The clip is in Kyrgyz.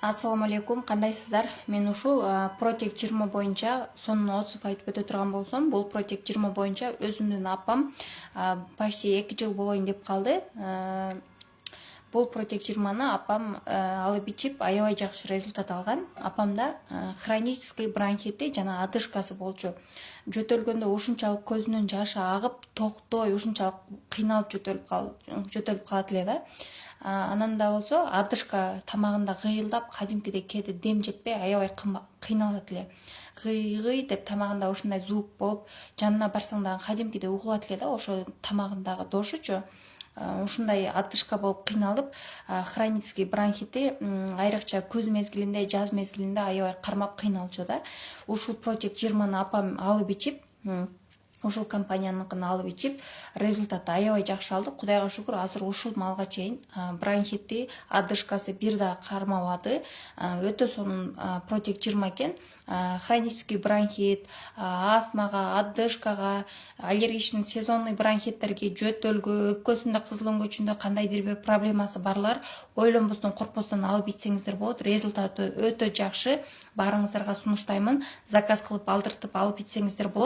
Ассаламу алейкум, кандайсыздар? Мен ушул Протек 20 боюнча сонун отзыв айтып өтө турган болсом, бул Протек 20 боюнча өзүмдүн апам почти 2 жыл болоюн деп калды. Бул Протек 20-ны апам алып ичип аябай жакшы результат алган. Апамда хронический бронхити жана одышкасы болчу. Жөтөлгөндө ушунчалык көзүнөн жашы агып, токтой ушунчалык кыйналып жөтөлүп калат эле да. Анан да болсо одышка тамагында кыйылдап, кадимкидей кээде дем жетпей аябай кыйналат эле. Кый деп тамагында ушундай звук болуп, жанына барсаң дагы кадимкидей угулат эле да, ошо тамагындагы дошучу. Ушундай одышка болуп кыйналып, хронический бронхити айрыкча көз мезгилинде, жаз мезгилинде аябай кармап кыйналчу да. Ушул Протек 20-ны апам алып ичип, ушул компанияныкын алып ичип, результатты аябай жакшы алдык. Кудайга шүгүр, азыр ушул малга чейин бронхити, одышкасы бир да кармабады. Өтө сонун Протек 20 экен. Хронический бронхит, астмага, одышкага, аллергичный сезонный бронхиттерге, жөтөлгө, өпкөсүндө кызыл өңгөчүндө кандайдыр бир проблемасы барлар ойлонбостон, коркпостон алып ичсеңиздер болот. Результаты өтө жакшы. Баарыңыздарга сунуштаймын. Заказ кылып алдыртып алып ичсеңиздер болот.